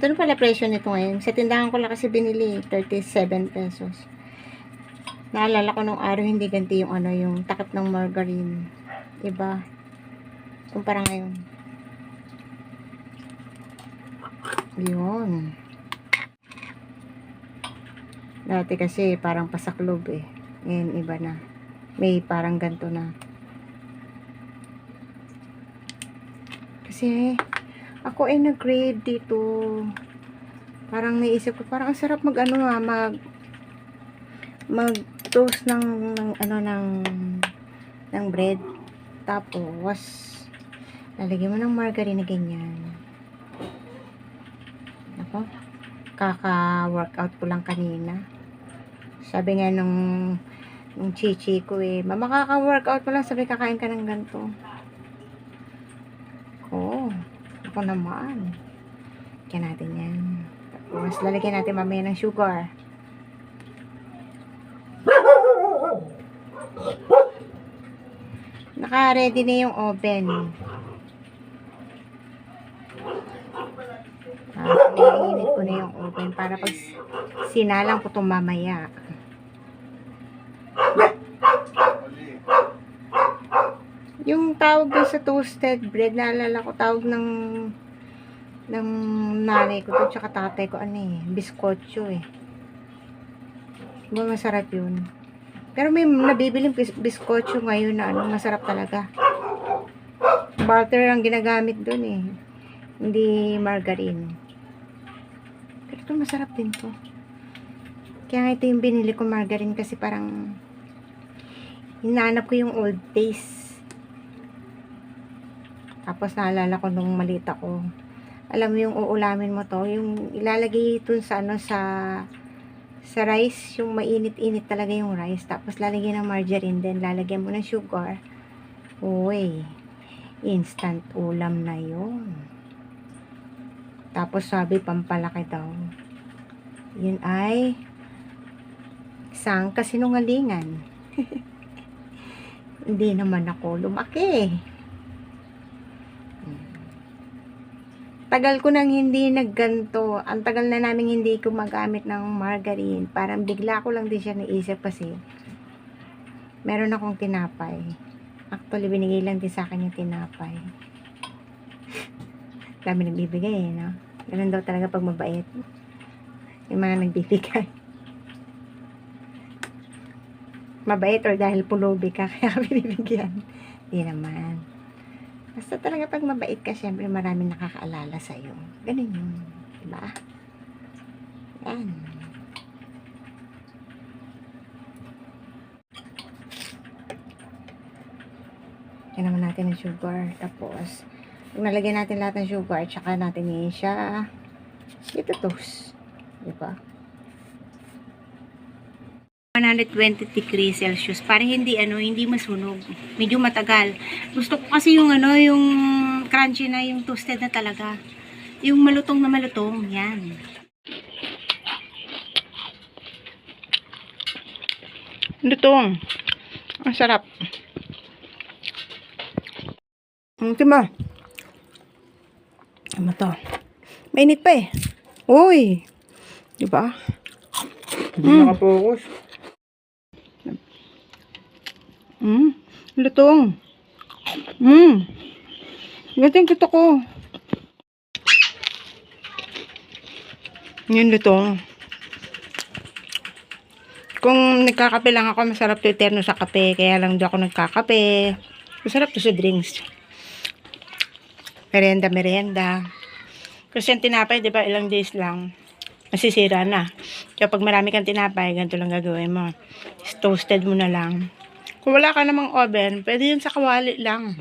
Ito pala presyo nito ngayon. Sa tindahan ko lang kasi binili, 37 pesos. Naalala ko nung araw, hindi ganti yung ano, yung takip ng margarine. Iba. Kumpara ngayon. Yun. Dati kasi parang pasaklob eh. Ngayon iba na. May parang ganto na. Kasi ako ay nag-crave dito. Parang naisip ko, parang ang sarap mag ano mag toast ng bread. Tapos lalagyan mo ng margarine na ganyan. Ako, kaka-workout ko lang kanina. Sabi nga nung chichi ko eh, mama kaka-workout mo lang, sabi kakain ka ng ganito. Ako naman. Kaya natin yan. Tapos lalagyan natin mamaya ng sugar. Naka-ready na yung oven. Naiinit ko na yung oven para pag sinalang ko itong mamaya. Yung tawag doon sa toasted bread, naalala ko tawag ng nanay ko to, tsaka tatay ko, biskotso eh. Diba masarap yun? Pero may nabibiling biskotso ngayon na masarap talaga. Butter ang ginagamit doon eh. Hindi margarine. Pero ito masarap din to. Kaya nga ito yung binili ko margarine kasi parang hinahanap ko yung old taste. Tapos naalala ko nung maliit ako. Alam mo yung uulamin mo to, yung ilalagay ito sa sa rice, yung mainit-init talaga yung rice. Tapos lalagyan ng margarine, then lalagyan mo ng sugar. Uy, instant ulam na yun. Tapos sabi pampalaki daw. Yun ay isang kasinungalingan. Hindi naman ako lumaki. Tagal ko nang hindi nagganto. Ang tagal na namin hindi gumagamit ng margarine. Parang bigla ko lang din siya naisip kasi meron akong tinapay. Actually, binigay lang din sa akin yung tinapay. Dami nagbibigay eh, no? Ganun daw talaga pag mabait. Yung mga nagbibigay. Mabait or dahil pulubi ka kaya binibigyan. Hindi naman. Basta talaga pag mabait ka, syempre maraming nakakaalala sa'yo. Ganun yun. Diba? Yan. Yan naman natin ang sugar. Tapos, pag nalagyan natin lahat ng sugar, tsaka natin yun siya dito toast. Diba? 120 degrees Celsius para hindi masunog. Medyo matagal. Gusto ko kasi yung yung crunchy na, yung toasted na talaga. Yung malutong na malutong, yan. Lutong. Ang sarap. Tima. Ano to? Mainit pa eh. Uy! Diba? Hindi nakapokus. Lutong. Gating kita ko. Yun lutong. Kung nagkakape lang ako, masarap to eterno sa kape. Kaya lang di ako nagkakape. Masarap to sa drinks. Merienda. Kasi yung tinapay, di ba, ilang days lang, masisira na. Kaya pag marami kang tinapay, ganito lang gagawin mo. Toasted mo na lang. Kung wala ka namang oven, pwede yun sa kawali lang.